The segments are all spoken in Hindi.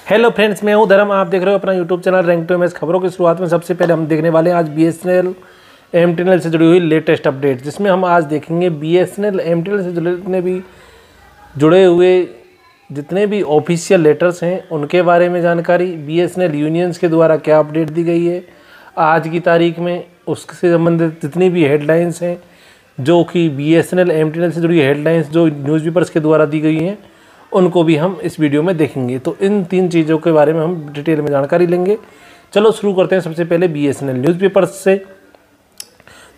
हेलो फ्रेंड्स, मैं हूं धर्म। आप देख रहे हो अपना YouTube channel rank to MS. खबरों की शुरुआत में सबसे पहले हम देखने वाले हैं आज बीएसएनएल एमटीएनएल से जुड़ी हुई लेटेस्ट अपडेट, जिसमें हम आज देखेंगे बीएसएनएल एमटीएनएल से जितने भी ऑफिशियल लेटर्स हैं उनके बारे में जानकारी, बीएसएनएल यूनियंस के द्वारा क्या अपडेट दी गई है आज की तारीख में, उससे संबंधित जितनी भी हेडलाइंस हैं जो कि बीएसएनएल एमटीएनएल से जुड़ी हेडलाइंस जो न्यूज़पेपर्स के द्वारा दी गई हैं उनको भी हम इस वीडियो में देखेंगे। तो इन तीन चीज़ों के बारे में हम डिटेल में जानकारी लेंगे। चलो शुरू करते हैं सबसे पहले बीएसएनएल न्यूज़पेपर्स से।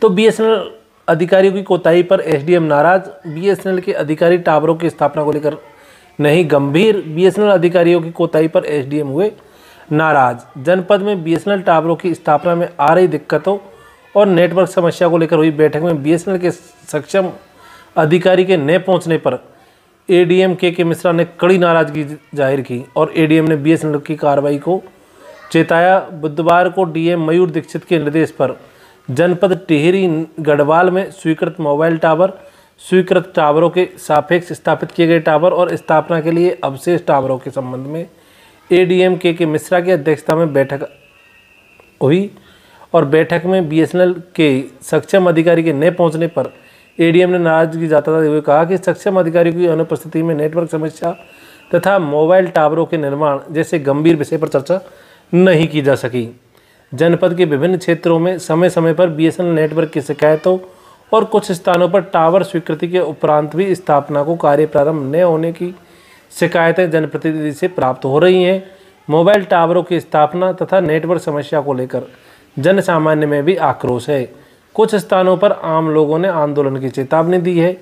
तो बीएसएनएल अधिकारियों की कोताही पर एसडीएम नाराज, बीएसएनएल के अधिकारी टावरों की स्थापना को लेकर नहीं गंभीर, बीएसएनएल अधिकारियों की कोताही पर एसडीएम हुए नाराज। जनपद में बीएसएनएल टावरों की स्थापना में आ रही दिक्कतों और नेटवर्क समस्या को लेकर हुई बैठक में बीएसएनएल के सक्षम अधिकारी के न पहुंचने पर एडीएम के मिश्रा ने कड़ी नाराजगी जाहिर की और एडीएम ने बीएसएनएल की कार्रवाई को चेताया। बुधवार को डीएम मयूर दीक्षित के निर्देश पर जनपद टिहरी गढ़वाल में स्वीकृत टावरों के सापेक्ष स्थापित किए गए टावर और स्थापना के लिए अवशेष टावरों के संबंध में एडीएम के मिश्रा की अध्यक्षता में बैठक हुई और बैठक में बीएसएनएल के सक्षम अधिकारी के न पहुंचने पर एडीएम ने नाराजगी जताते हुए कहा कि सक्षम अधिकारियों की अनुपस्थिति में नेटवर्क समस्या तथा मोबाइल टावरों के निर्माण जैसे गंभीर विषय पर चर्चा नहीं की जा सकी। जनपद के विभिन्न क्षेत्रों में समय समय पर बीएसएनएल नेटवर्क की शिकायतों और कुछ स्थानों पर टावर स्वीकृति के उपरांत भी स्थापना को कार्य प्रारंभ न होने की शिकायतें जनप्रतिनिधि से प्राप्त हो रही हैं। मोबाइल टावरों की स्थापना तथा नेटवर्क समस्या को लेकर जन सामान्य में भी आक्रोश है। कुछ स्थानों पर आम लोगों ने आंदोलन की चेतावनी दी है।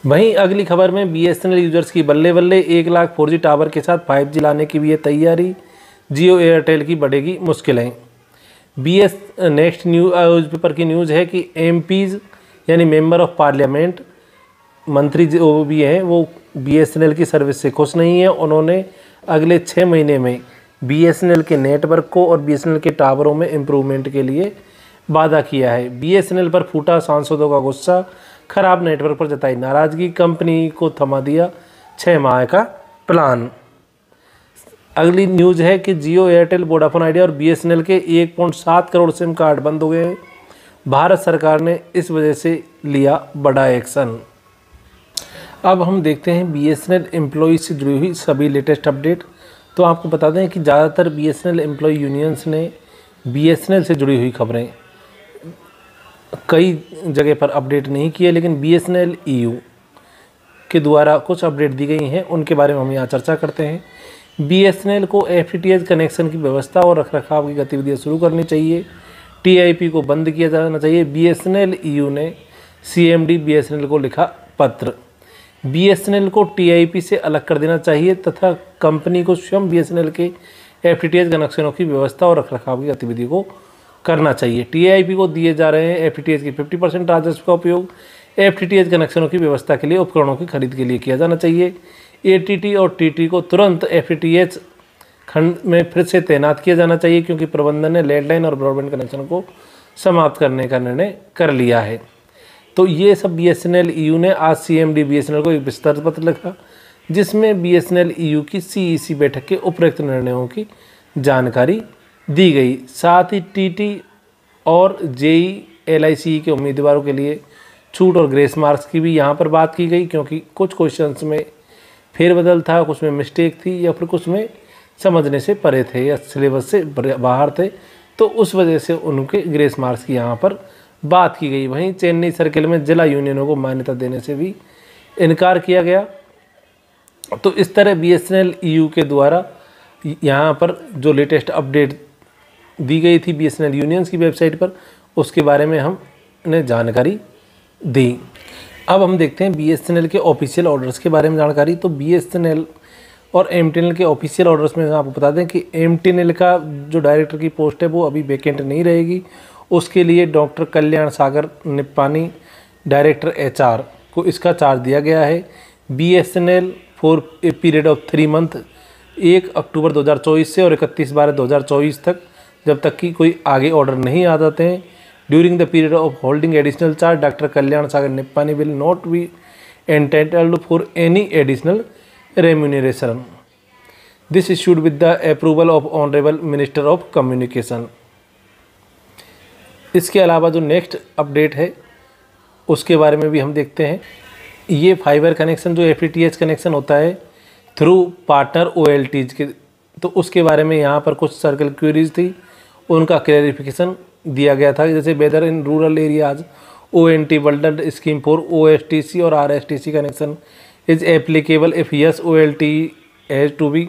वहीं अगली खबर में बीएसएनएल यूजर्स की बल्ले बल्ले, 1 लाख 4G टावर के साथ 5G लाने की भी है तैयारी, जियो एयरटेल की बढ़ेगी मुश्किलें। नेक्स्ट न्यूज़ पेपर की न्यूज़ है कि एमपीज यानी मेंबर ऑफ पार्लियामेंट मंत्री जो भी हैं वो बीएसएनएल की सर्विस से खुश नहीं है। उन्होंने अगले 6 महीने में बीएसएनएल के नेटवर्क को और बीएसएनएल के टावरों में इम्प्रूवमेंट के लिए वादा किया है। बीएसएनएल पर फूटा सांसदों का गुस्सा, खराब नेटवर्क पर जताई नाराजगी, कंपनी को थमा दिया 6 माह का प्लान। अगली न्यूज़ है कि जियो एयरटेल वोडाफोन आइडिया और बीएसएनएल के 1.7 करोड़ सिम कार्ड बंद हो गए हैं। भारत सरकार ने इस वजह से लिया बड़ा एक्शन। अब हम देखते हैं बीएसएनएल एम्प्लॉय से जुड़ी हुई सभी लेटेस्ट अपडेट। तो आपको बता दें कि ज़्यादातर बीएसएनएल एम्प्लॉय यूनियंस ने बीएसएनएल से जुड़ी हुई खबरें कई जगह पर अपडेट नहीं की है, लेकिन बीएसएनएल ईयू के द्वारा कुछ अपडेट दी गई हैं, उनके बारे में हम यहाँ चर्चा करते हैं। बीएसएनएल को एफटीटीएच कनेक्शन की व्यवस्था और रखरखाव की गतिविधियाँ शुरू करनी चाहिए, टीआईपी को बंद किया जाना चाहिए। बीएसएनएल ईयू ने सीएमडी बीएसएनएल को लिखा पत्र। बीएसएनएल को टीआईपी से अलग कर देना चाहिए तथा कंपनी को स्वयं बीएसएनएल के एफटीटीएच कनेक्शनों की व्यवस्था और रखरखाव की गतिविधि को करना चाहिए। टीआईपी को दिए जा रहे हैं एफटीटीएच की 50% राजस्व का उपयोग एफटीटीएच कनेक्शनों की व्यवस्था के लिए उपकरणों की खरीद के लिए किया जाना चाहिए। एटीटी और टीटी को तुरंत एफटीटीएच खंड में फिर से तैनात किया जाना चाहिए क्योंकि प्रबंधन ने लैंडलाइन और ब्रॉडबैंड कनेक्शन को समाप्त करने का निर्णय कर लिया है। तो ये सब बीएसएनएल ईयू ने आज सीएमडी बीएसएनएल को एक विस्तृत पत्र लिखा जिसमें बीएसएनएल ईयू की सीईसी बैठक के उपरोक्त निर्णयों की जानकारी दी गई। साथ ही टीटी और जेई एलआईसी के उम्मीदवारों के लिए छूट और ग्रेस मार्क्स की भी यहाँ पर बात की गई क्योंकि कुछ क्वेश्चंस में फेरबदल था, कुछ में मिस्टेक थी या फिर कुछ में समझने से परे थे या सिलेबस से बाहर थे, तो उस वजह से उनके ग्रेस मार्क्स की यहाँ पर बात की गई। वहीं चेन्नई सर्किल में जिला यूनियनों को मान्यता देने से भी इनकार किया गया। तो इस तरह बीएसएनएल ईयू के द्वारा यहाँ पर जो लेटेस्ट अपडेट दी गई थी बीएसएनएल यूनियंस की वेबसाइट पर, उसके बारे में हमने जानकारी दी। अब हम देखते हैं बीएसएनएल के ऑफिशियल ऑर्डर्स के बारे में जानकारी। तो बीएसएनएल और एमटीएनएल के ऑफिशियल ऑर्डर्स में आपको बता दें कि एमटीएनएल का जो डायरेक्टर की पोस्ट है वो अभी वैकेंट नहीं रहेगी। उसके लिए डॉक्टर कल्याण सागर निप्पानी डायरेक्टर एचआर को इसका चार्ज दिया गया है। BSNL for a period of 3 month 1 अक्टूबर 2024 से और 31/12/2024 तक, जब तक कि कोई आगे ऑर्डर नहीं आ जाते हैं। During the period of holding additional charge doctor Kalyan Sagar Nippani will not be entitled for any additional remuneration. This issued with the approval of Honorable Minister of Communication. इसके अलावा जो नेक्स्ट अपडेट है उसके बारे में भी हम देखते हैं। ये फाइबर कनेक्शन जो FTTH कनेक्शन होता है थ्रू पार्टनर OLTs के, तो उसके बारे में यहाँ पर कुछ सर्कल क्वेरीज थी, उनका क्लैरिफिकेशन दिया गया था। जैसे whether in rural areas ONT bundled scheme for OSTC और RSTC connection is applicable if yes OLT has to be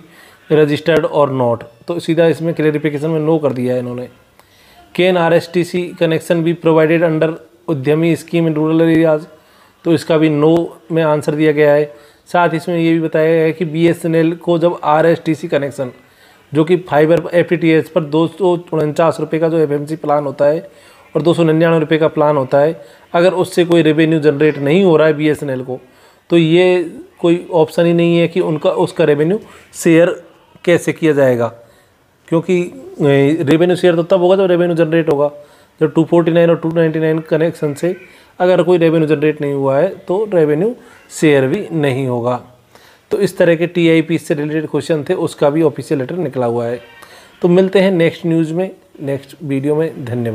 registered और नॉट। तो सीधा इसमें क्लैरिफिकेशन में नो कर दिया है इन्होंने। कैन RSTC कनेक्शन भी प्रोवाइडेड अंडर उद्यमी स्कीम इन रूरल एरियाज, तो इसका भी नो में आंसर दिया गया है। साथ ही इसमें ये भी बताया गया है कि BSNL को जब RSTC कनेक्शन जो कि फाइबर FTTH पर 249 रुपये का जो FMC प्लान होता है और 299 रुपये का प्लान होता है, अगर उससे कोई रेवेन्यू जनरेट नहीं हो रहा है BSNL को, तो ये कोई ऑप्शन ही नहीं है कि उसका रेवेन्यू शेयर कैसे किया जाएगा, क्योंकि रेवेन्यू शेयर तो तब होगा जब रेवेन्यू जनरेट होगा। जब 249 और 299 कनेक्शन से अगर कोई रेवेन्यू जनरेट नहीं हुआ है तो रेवेन्यू शेयर भी नहीं होगा। तो इस तरह के TIP से रिलेटेड क्वेश्चन थे, उसका भी ऑफिशियल लेटर निकला हुआ है। तो मिलते हैं नेक्स्ट न्यूज़ में, नेक्स्ट वीडियो में। धन्यवाद।